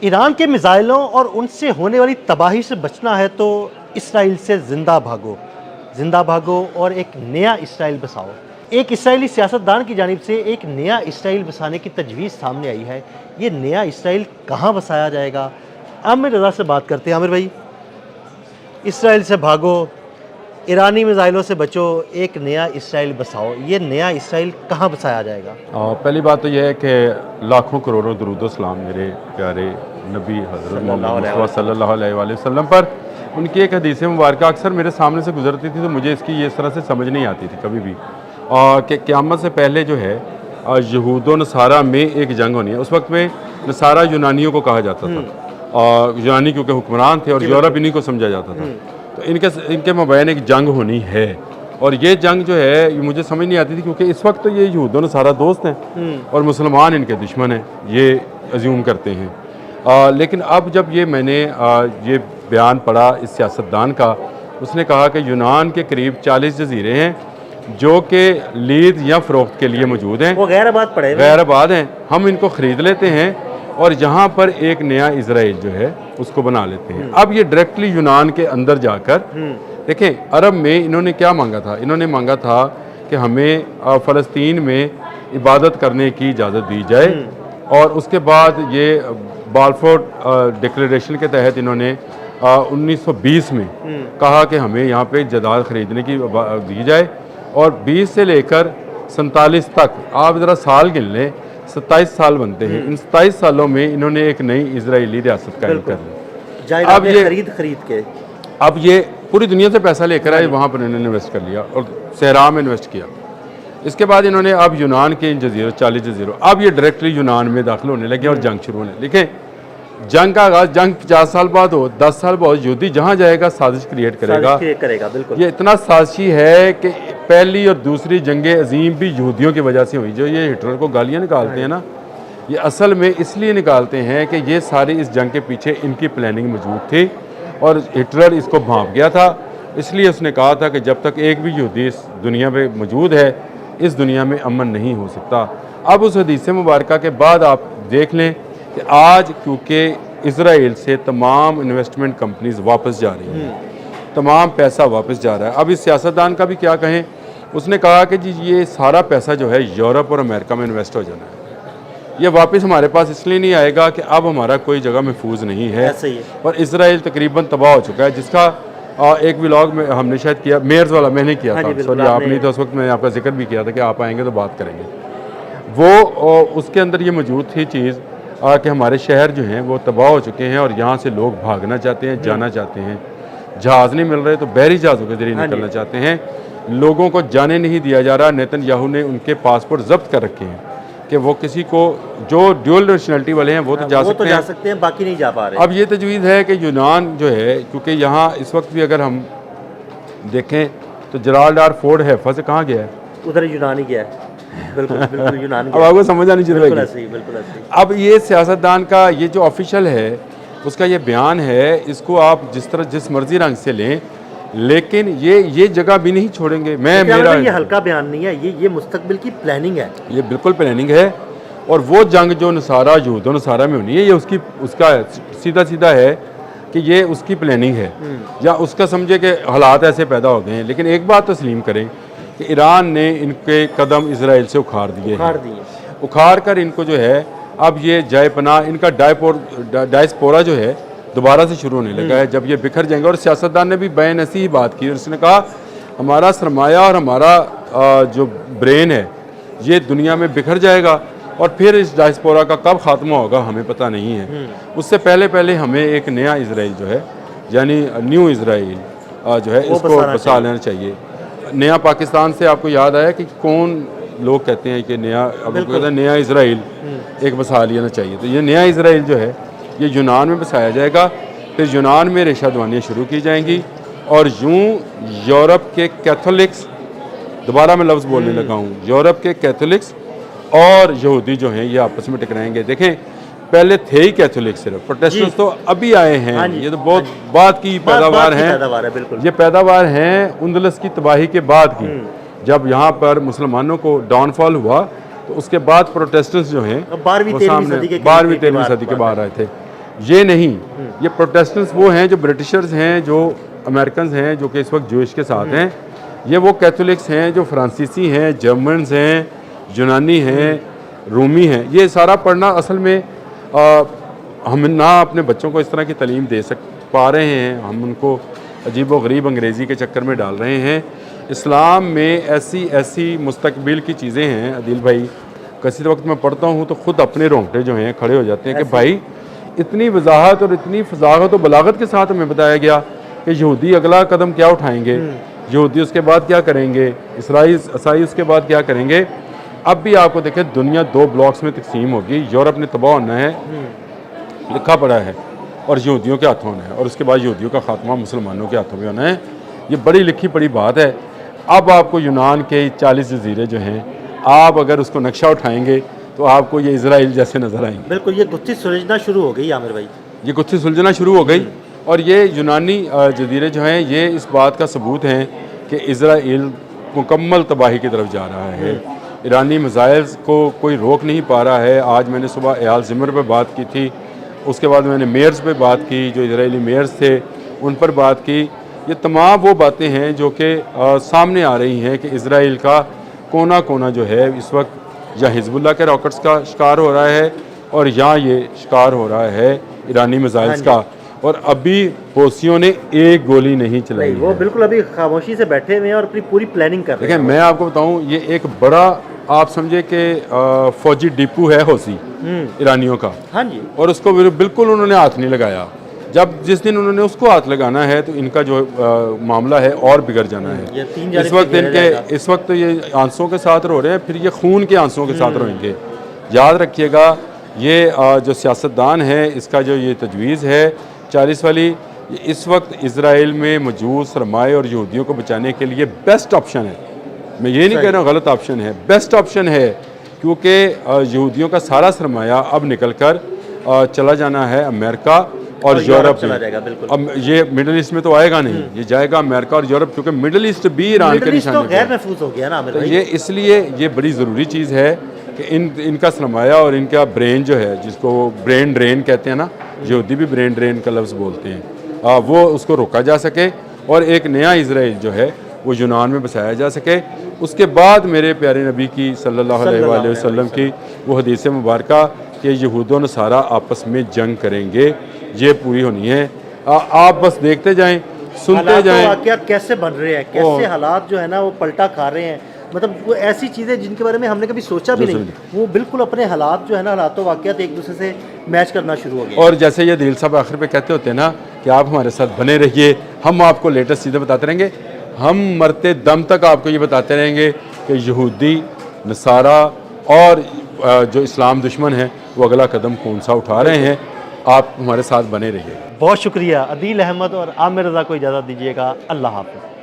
Iran के मिसाइलों और उनसे होने वाली तबाही से बचना है तो इसराइल से ज़िंदा भागो और एक नया इसराइल बसाओ। एक इसराइली सियासतदान की जानिब से एक नया इसराइल बसाने की तजवीज़ सामने आई है। ये नया इसराइल कहाँ बसाया जाएगा? आमिर रज़ा से बात करते हैं। आमिर भाई, इसराइल से भागो, ईरानी मिसाइलों से बचो, एक नया इसराइल बसाओ। ये नया इसराइल कहाँ बसाया जाएगा? पहली बात तो यह है कि लाखों करोड़ों दरूद सलाम मेरे प्यारे नबी हज़रत मोहम्मद सल्लल्लाहु अलैहि वसल्लम पर। उनकी एक हदीस मुबारक अक्सर मेरे सामने से गुजरती थी तो मुझे इसकी इस तरह से समझ नहीं आती थी कभी भी, कि क़यामत से पहले जो है यहूद व नसारा में एक जंग होनी है। उस वक्त में नसारा यूनानियों को कहा जाता था और यूनानी क्योंकि हुक्मरान थे और यूरोप इन्हीं को समझा जाता था। तो इनके मबैन एक जंग होनी है और ये जंग जो है ये मुझे समझ नहीं आती थी क्योंकि इस वक्त तो ये यहूद व नसारा दोस्त हैं और मुसलमान इनके दुश्मन हैं, ये अज्यूम करते हैं। लेकिन अब जब ये मैंने ये बयान पढ़ा इस सियासतदान का, उसने कहा कि यूनान के करीब 40 जजीरे हैं जो कि लीद या फ़रोख्त के लिए मौजूद हैं, वो गैर आबाद हैं। हम इनको ख़रीद लेते हैं और यहाँ पर एक नया इसराइल जो है उसको बना लेते हैं। अब ये डायरेक्टली यूनान के अंदर जाकर देखें, अरब में इन्होंने क्या मांगा था? इन्होंने मांगा था कि हमें फ़लस्तीन में इबादत करने की इजाज़त दी जाए और उसके बाद ये बाल्फोर डिक्लेरेशन के तहत इन्होंने 1920 में कहा कि हमें यहाँ पे जदाद ख़रीदने की दी जाए और 20 से लेकर 47 तक आप ज़रा साल गिन लें, 27 साल बनते हैं। इन 27 सालों में इन्होंने एक नई इजरायली रियासत कायम कर ली। अब ये खरीद के अब ये पूरी दुनिया से पैसा लेकर आए, वहाँ पर इन्होंने इन्वेस्ट कर लिया और सहरा में इन्वेस्ट किया। इसके बाद इन्होंने अब यूनान के इन जजीरों 40 जजीरों अब ये डायरेक्टली यूनान में दाखिल होने लगे और जंग शुरू होने लगे। जंग का आगाज जंग 50 साल बाद हो, 10 साल बाद यहूदी जहाँ जाएगा साजिश क्रिएट करेगा। बिल्कुल। ये इतना साजिशी है कि पहली और दूसरी जंगे अजीम भी यहूदियों की वजह से हुई। जो ये हिटलर को गालियाँ निकालते हैं ना, ये असल में इसलिए निकालते हैं कि ये सारी इस जंग के पीछे इनकी प्लानिंग मौजूद थी और हिटलर इसको भांप गया था। इसलिए उसने कहा था कि जब तक एक भी यहूदी इस दुनिया में मौजूद है, इस दुनिया में अमन नहीं हो सकता। अब उस हदीस मुबारक के बाद आप देख लें कि आज क्योंकि इसराइल से तमाम इन्वेस्टमेंट कंपनीज वापस जा रही हैं, तमाम पैसा वापस जा रहा है। अब इस सियासतदान का भी क्या कहें, उसने कहा कि जी ये सारा पैसा जो है यूरोप और अमेरिका में इन्वेस्ट हो जाना है, ये वापस हमारे पास इसलिए नहीं आएगा कि अब हमारा कोई जगह महफूज नहीं है और इसराइल तकरीबन तबाह हो चुका है। जिसका एक व्लॉग में हमने शायद किया, मेयर्स वाला मैंने किया था, सॉरी आप नहीं तो उस वक्त मैंने आपका जिक्र भी किया था कि आप आएंगे तो बात करेंगे। वो उसके अंदर ये मौजूद थी चीज़ कि हमारे शहर जो हैं वो तबाह हो चुके हैं और यहाँ से लोग भागना चाहते हैं, जाना चाहते हैं, जहाज़ नहीं मिल रहे तो बहरी जहाज़ों के जरिए निकलना चाहते हैं, लोगों को जाने नहीं दिया जा रहा। नेतन्याहू ने उनके पासपोर्ट जब्त कर रखे हैं कि वो किसी को जो ड्यूअल नेशनलिटी वाले हैं वो तो जा सकते हैं, बाकी नहीं जा पा रहे। अब ये तजवीज़ है कि यूनान जो है, क्योंकि यहाँ इस वक्त भी अगर हम देखें तो जराल्ड आर फोर्ड है फंसे कहाँ गया है, उधर यूनान ही गया है। बिल्कुल यूनान अब आपको समझ आनी चाहिए। बिल्कुल ऐसे। अब ये सियासतदान का ये जो ऑफिशियल है उसका ये बयान है, इसको आप जिस मर्जी रंग से लें, लेकिन ये जगह भी नहीं छोड़ेंगे। मेरा ये हल्का बयान नहीं है, ये मुस्तकबिल की प्लानिंग है, ये बिल्कुल प्लानिंग है। और वो जंग जो नसारा यहूद व नसारा में होनी है, ये उसका सीधा है कि ये उसकी प्लानिंग है या उसका समझे कि हालात ऐसे पैदा हो गए हैं। लेकिन एक बात तस्लीम करें कि ईरान ने इनके कदम इसराइल से उखाड़ दिए, उखाड़ कर इनको जो है अब ये जाए पनाह इनका डायस्पोरा जो है दोबारा से शुरू होने लगा है जब ये बिखर जाएंगे। और सियासतदान ने भी बैन ऐसी ही बात की, उसने कहा हमारा सरमाया और हमारा जो ब्रेन है ये दुनिया में बिखर जाएगा और फिर इस डायस्पोरा का कब खात्मा होगा हमें पता नहीं है। उससे पहले हमें एक नया इसराइल जो है यानी न्यू इसराइल जो है इसको बसा लेना चाहिए। नया पाकिस्तान से आपको याद आया कि कौन लोग कहते हैं कि नया इसराइल एक बसा लेना चाहिए। तो ये नया इसराइल जो है ये यूनान में बसाया जाएगा, फिर यूनान में रेशादवानियाँ शुरू की जाएंगी और यूँ यूरोप के कैथोलिक्स, दोबारा मैं लफ्ज़ बोलने लगा हूँ, यूरोप के कैथोलिक्स और यहूदी जो हैं ये आपस में टकराएंगे। देखें पहले थे ही कैथोलिक, सिर्फ प्रोटेस्टेंट्स तो अभी आए हैं। ये तो बहुत बाद की पैदावार है, ये पैदावार हैं उंदलस की तबाही के बाद की, जब यहाँ पर मुसलमानों को डाउनफॉल हुआ तो उसके बाद प्रोटेस्टेंट्स जो हैं 12वीं 13वीं सदी के बाहर आए थे। ये नहीं, ये प्रोटेस्टेंट्स वो हैं जो ब्रिटिशर्स हैं, जो अमेरिकन हैं, जो कि इस वक्त जूश के साथ हैं। ये वो कैथोलिक्स हैं जो फ्रांसीसी हैं, जर्मन्स हैं, यूनानी हैं, रूमी हैं। ये सारा पढ़ना असल में हम ना अपने बच्चों को इस तरह की तालीम दे पा रहे हैं, हम उनको अजीब व गरीब अंग्रेज़ी के चक्कर में डाल रहे हैं। इस्लाम में ऐसी ऐसी मुस्तकबिल की चीज़ें हैं अदिल भाई, किसी वक्त मैं पढ़ता हूँ तो ख़ुद अपने रोंगटे जो हैं खड़े हो जाते हैं कि भाई इतनी वजाहत और इतनी फजाहत और बलागत के साथ हमें बताया गया कि यहूदी अगला कदम क्या उठाएंगे, यहूदी उसके बाद क्या करेंगे, ईसाई उसके बाद क्या करेंगे। अब भी आपको देखें दुनिया 2 ब्लॉक्स में तकसीम होगी, यूरोप ने तबाह होना है, लिखा पड़ा है, और यहूदियों के हाथों होना है, और उसके बाद यहूदियों का खात्मा मुसलमानों के हाथों में होना है। ये बड़ी लिखी पड़ी बात है। अब आपको यूनान के 40 जजीरे जो हैं, आप अगर उसको नक्शा उठाएंगे तो आपको ये इजराइल जैसे नज़र आएंगे। बिल्कुल, ये गुत्थी सुलझना शुरू हो गई आमिर भाई, ये गुत्थी सुलझना शुरू हो गई। और ये यूनानी जजीरे जो हैं ये इस बात का सबूत हैं कि इजराइल मुकम्मल तबाही की तरफ जा रहा है। ईरानी मिसाइल्स को कोई रोक नहीं पा रहा है। आज मैंने सुबह एयाल ज़िमर पर बात की थी, उसके बाद मैंने मेयर्स पे बात की, जो इजरायली मेयर्स थे उन पर बात की। ये तमाम वो बातें हैं जो कि सामने आ रही हैं कि इजराइल का कोना कोना जो है इस वक्त या हिजबुल्लाह के रॉकेट्स का शिकार हो रहा है, और या ये शिकार हो रहा है ईरानी मिसाइल्स का। और अभी होसियों ने एक गोली नहीं चलाई। वो बिल्कुल अभी खामोशी से बैठे हुए हैं और अपनी पूरी प्लानिंग कर रहे हैं। देखिए मैं आपको बताऊं, ये एक बड़ा आप समझे कि फौजी डिपू है होसी ईरानियों का। हाँ जी। और उसको बिल्कुल उन्होंने हाथ नहीं लगाया। जब जिस दिन उन्होंने उसको हाथ लगाना है तो इनका जो मामला है और बिगड़ जाना है। इस वक्त ये आंसुओं के साथ रो रहे हैं, फिर ये खून के आंसुओं के साथ रोएंगे। याद रखिएगा, ये जो सियासतदान है इसका जो ये तजवीज़ है 40 वाली, ये इस वक्त इजराइल में मौजूद सरमाए और यहूदियों को बचाने के लिए बेस्ट ऑप्शन है। मैं ये नहीं कह रहा हूँ गलत ऑप्शन है, बेस्ट ऑप्शन है, क्योंकि यहूदियों का सारा सरमाया अब निकल कर चला जाना है अमेरिका और यूरोप चला जाएगा। बिल्कुल। अब ये मिडिल ईस्ट में तो आएगा नहीं, ये जाएगा अमेरिका और यूरोप, क्योंकि मिडिल ईस्ट भी ईरान के निशाने पे गैर महफूज हो गया ना। तो ये इसलिए ये बड़ी ज़रूरी चीज़ है कि इनका सरमाया और इनका ब्रेन जो है, जिसको ब्रेन ड्रेन कहते हैं ना, यहूदी भी ब्रेन ड्रेन का लफ्ज़ बोलते हैं, वो उसको रोका जा सके और एक नया इजराइल जो है वो यूनान में बसाया जा सके। उसके बाद मेरे प्यारे नबी की सल्लल्लाहु अलैहि वसल्लम की वो हदीस मुबारक कि यहूद व नसारा आपस में जंग करेंगे, ये पूरी होनी है। आप बस देखते जाएं, सुनते जाएं वाक़यात कैसे बन रहे हैं, कैसे हालात जो है ना वो पलटा खा रहे हैं। मतलब वो ऐसी चीज़ें जिनके बारे में हमने कभी सोचा भी नहीं, वो बिल्कुल अपने हालात जो है ना, हालातों वाक़यात एक दूसरे से मैच करना शुरू हो गए। और जैसे ये दिल साहब आखिर पे कहते होते हैं ना कि आप हमारे साथ बने रहिए, हम आपको लेटेस्ट चीज़ें बताते रहेंगे, हम मरते दम तक आपको ये बताते रहेंगे कि यहूदी नसारा और जो इस्लाम दुश्मन है वो अगला कदम कौन सा उठा रहे हैं। आप हमारे साथ बने रहिए। बहुत शुक्रिया अदील अहमद और आमिर रज़ा को इजाज़त दीजिएगा। अल्लाह हाफ़िज़।